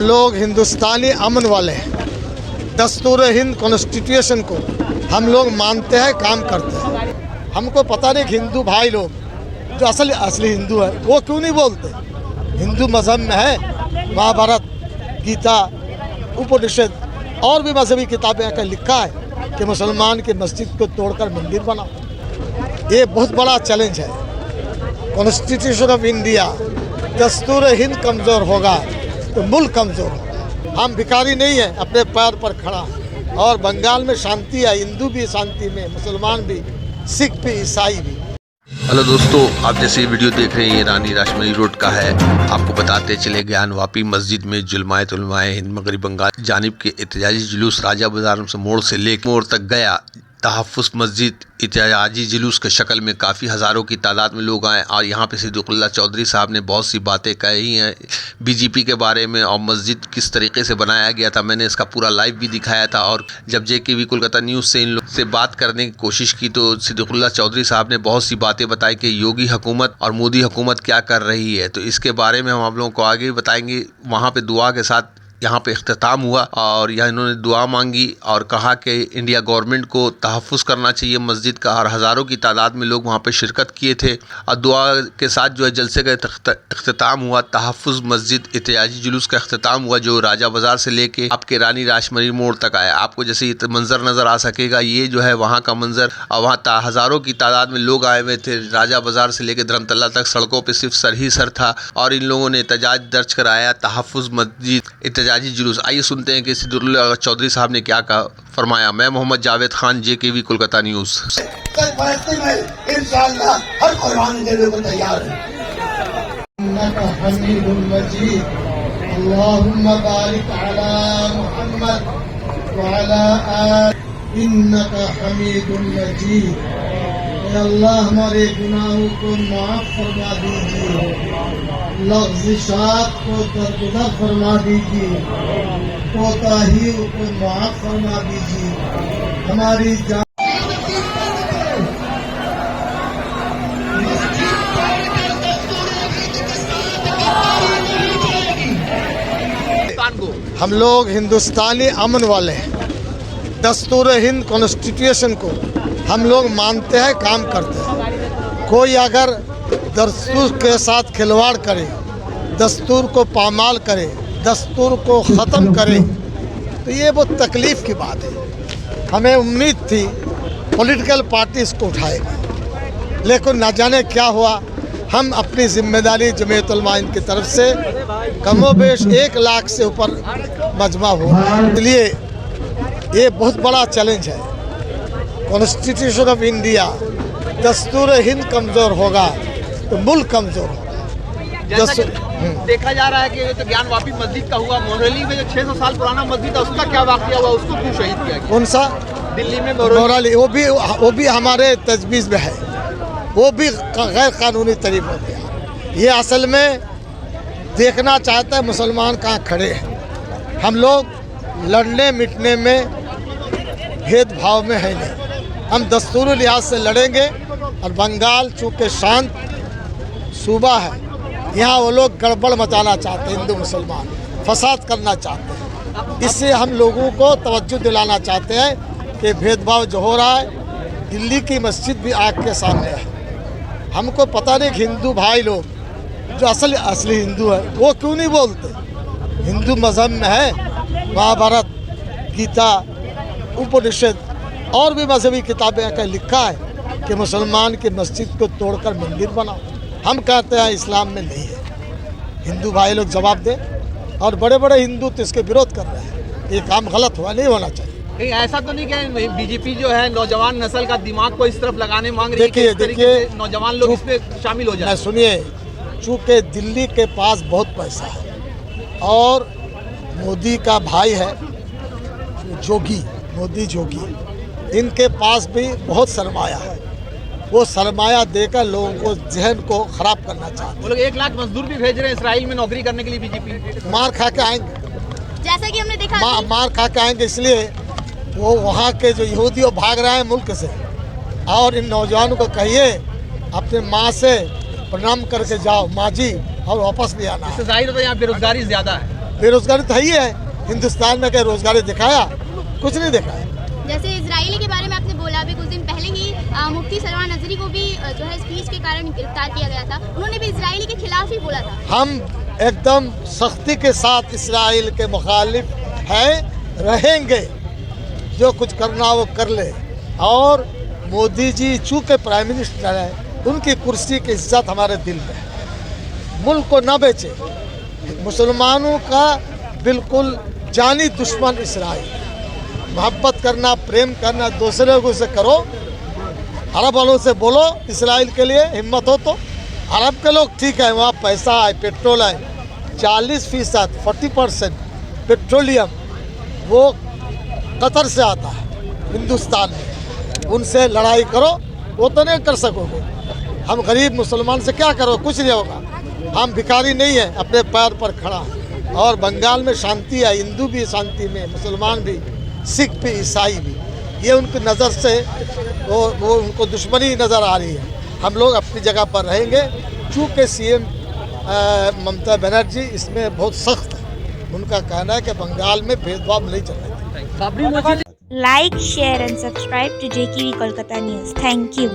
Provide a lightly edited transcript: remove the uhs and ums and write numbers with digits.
लोग हिंदुस्तानी अमन वाले हैं। दस्तूर हिंद कॉन्स्टिट्यूशन को हम लोग मानते हैं, काम करते हैं। हमको पता नहीं कि हिंदू भाई लोग जो असली हिंदू है वो क्यों नहीं बोलते। हिंदू मजहब में है महाभारत, गीता, उपनिषद और भी मजहबी किताबें आकर लिखा है कि मुसलमान की मस्जिद को तोड़कर मंदिर बनाओ। ये बहुत बड़ा चैलेंज है। कॉन्स्टिट्यूशन ऑफ इंडिया, दस्तूर हिंद कमज़ोर होगा तो मुल्क कमज़ोर होगा। हम भिखारी नहीं है, अपने पैर पर खड़ा। और बंगाल में शांति है, हिंदू भी शांति में, मुसलमान भी, सिख भी, ईसाई भी। हेलो दोस्तों, आप जैसे वीडियो देख रहे हैं ये रानी रासमणी रोड का है। आपको बताते चले ज्ञानवापी मस्जिद में जुलमायत उलमाए हिंद मगरबी बंगाल जानिब के एहतजाजी जुलूस राजा बाजार से मोड़ से लेकर मोड़ तक गया। तहफ़्फ़ुज़ मस्जिद एहतजाजी जुलूस के शक्ल में काफ़ी हज़ारों की तादाद में लोग आए और यहाँ पे सिद्दीक़ुल्लाह चौधरी साहब ने बहुत सी बातें कही हैं बीजेपी के बारे में और मस्जिद किस तरीके से बनाया गया था। मैंने इसका पूरा लाइव भी दिखाया था। और जब JKV कोलकाता न्यूज़ से इन लोग से बात करने की कोशिश की तो सिद्दीक़ुल्लाह चौधरी साहब ने बहुत सी बातें बताई कि योगी हुकूमत और मोदी हुकूमत क्या कर रही है। तो इसके बारे में हम आप लोगों को आगे बताएंगे। वहाँ पर दुआ के साथ यहाँ पे इख्तिताम हुआ और यहाँ इन्होंने दुआ मांगी और कहा कि इंडिया गवर्नमेंट को तहफ़्फ़ुज़ करना चाहिए मस्जिद का। और हज़ारों की तादाद में लोग वहाँ पे शिरकत किए थे और दुआ के साथ जो है जलसे का इख्तिताम हुआ। तहफ़्फ़ुज़ मस्जिद एहतजाजी जुलूस का इख्तिताम हुआ जो राजा बाज़ार से लेके आपके रानी रासमणी मोड़ तक आया। आपको जैसे ये मंज़र नज़र आ सकेगा, ये जो है वहाँ का मंज़र। और वहाँ हज़ारों की तादाद में लोग आए हुए थे। राजा बाज़ार से लेकर धर्मतला तक सड़कों पर सिर्फ सर ही सर था और इन लोगों ने एहतजाज दर्ज कराया तहफ़्फ़ुज़ मस्जिद जुलूस। आइए सुनते हैं कि सिद्दीक़ुल्लाह चौधरी साहब ने क्या कहा, फरमाया। मैं मोहम्मद जावेद खान, JKV कोलकाता न्यूज़। कल फलस्तीन में इंशाअल्लाह हर कुर्बानी देने को तैयार है। इन्नका हमीदुल मजीद, अल्लाहुम्मा बारिक अला मुहम्मद व अला आलि इन्नका हमीदुल मजीद। अल्लाह हमारे गुनाहों को माफ फरमा दीजिए, लग़्ज़िशात को दरगुदर फरमा दीजिए, कोताहियों को माफ फरमा दीजिए। हमारी जान हम लोग हिंदुस्तानी अमन वाले हैं। दस्तूर हिंद कॉन्स्टिट्यूशन को हम लोग मानते हैं, काम करते हैं। कोई अगर दस्तूर के साथ खिलवाड़ करे, दस्तूर को पामाल करे, दस्तूर को ख़त्म करे तो ये बहुत तकलीफ़ की बात है। हमें उम्मीद थी पॉलिटिकल पार्टी इसको उठाएगी, लेकिन न जाने क्या हुआ। हम अपनी जिम्मेदारी जमीयत उलमा हिंद की तरफ से कमोबेश 1 लाख से ऊपर मजमा हुआ, इसलिए ये बहुत बड़ा चैलेंज है। कॉन्स्टिट्यूशन ऑफ इंडिया, दस्तूर हिंद कमज़ोर होगा तो मुल्क कमज़ोर होगा। देखा जा रहा है कि तो ज्ञानवापी मस्जिद का हुआ, मोरली में जो 600 साल पुराना मस्जिद है उसका क्या वाक़या हुआ, उसको क्यों शहीद किया गया? कौन सा? दिल्ली में मोरली। वो भी हमारे तजवीज़ में है, वो भी गैर कानूनी तरीक़ों से। ये असल में देखना चाहता है मुसलमान कहाँ खड़े हैं। हम लोग लड़ने मिटने में भेदभाव में है नहीं। हम दस्तूरी लिहाज से लड़ेंगे। और बंगाल चूँकि शांत सूबा है, यहाँ वो लोग गड़बड़ मचाना चाहते हैं, हिंदू मुसलमान फसाद करना चाहते हैं। इससे हम लोगों को तवज्जो दिलाना चाहते हैं कि भेदभाव जो हो रहा है, दिल्ली की मस्जिद भी आग के सामने है। हमको पता नहीं कि हिंदू भाई लोग जो असली हिंदू है वो क्यों नहीं बोलते। हिंदू मजहब में है महाभारत, गीता, उपनिषद और भी मजहबी किताबें आकर लिखा है कि मुसलमान की मस्जिद को तोड़कर मंदिर बनाओ। हम कहते हैं इस्लाम में नहीं है। हिंदू भाई लोग जवाब दें। और बड़े बड़े हिंदू तो इसके विरोध कर रहे हैं। ये काम गलत हुआ, नहीं होना चाहिए। ऐसा तो नहीं कि बीजेपी जो है नौजवान नस्ल का दिमाग को इस तरफ लगाने मांग रही है? देखिए नौजवान लोग इसमें शामिल हो जाए। सुनिए, चूँकि दिल्ली के पास बहुत पैसा है और मोदी का भाई है जोगी, मोदी जोगी, इनके पास भी बहुत सरमाया है। वो सरमाया देकर लोगों को जहन को ख़राब करना चाहते हैं। वो लोग 1 लाख मजदूर भी भेज रहे हैं इसराइल में नौकरी करने के लिए। बीजेपी मार खा के आएंगे, जैसा कि हमने देखा मार खा के आएंगे। इसलिए वो वहाँ के जो यहूदियों भाग रहे हैं मुल्क से, और इन नौजवानों को कहिए अपने माँ से प्रणाम करके जाओ माँ जी, और वापस भी आना। इससे जाहिर होता है यहाँ बेरोजगारी ज़्यादा है। बेरोजगारी तो है ही है। हिंदुस्तान में क्या रोजगारी दिखाया? कुछ नहीं दिखाया। जैसे इजराइली के बारे में आपने बोला, अभी कुछ दिन पहले ही मुफ्ती सलमान नजरी को भी जो है स्पीच के कारण गिरफ्तार किया गया था। उन्होंने भी इजराइली के खिलाफ ही बोला था। हम एकदम सख्ती के साथ इसराइल के मुखालिफ हैं, रहेंगे। जो कुछ करना वो कर ले। और मोदी जी चूँकि प्राइम मिनिस्टर है, उनकी कुर्सी की इज्जत हमारे दिल में है। मुल्क को न बेचे। मुसलमानों का बिल्कुल जानी दुश्मन इसराइल। मोहब्बत करना, प्रेम करना दूसरे लोगों से करो। अरब वालों से बोलो इसराइल के लिए, हिम्मत हो तो। अरब के लोग ठीक है, वहाँ पैसा है, पेट्रोल है। 40% 40% पेट्रोलियम वो कतर से आता है हिंदुस्तान में। उनसे लड़ाई करो, वो तो नहीं कर सकोगे। हम गरीब मुसलमान से क्या करो? कुछ नहीं होगा। हम भिखारी नहीं हैं, अपने पैर पर खड़ा है। और बंगाल में शांति है, हिंदू भी शांति में, मुसलमान भी, सिख भी, ईसाई भी। ये उनकी नज़र से वो उनको दुश्मनी नज़र आ रही है। हम लोग अपनी जगह पर रहेंगे। चूँकि सीएम ममता बनर्जी इसमें बहुत सख्त है। उनका कहना है कि बंगाल में भेदभाव नहीं चलना चाहिए। Like, share and subscribe to JKV Kolkata News. Thank you.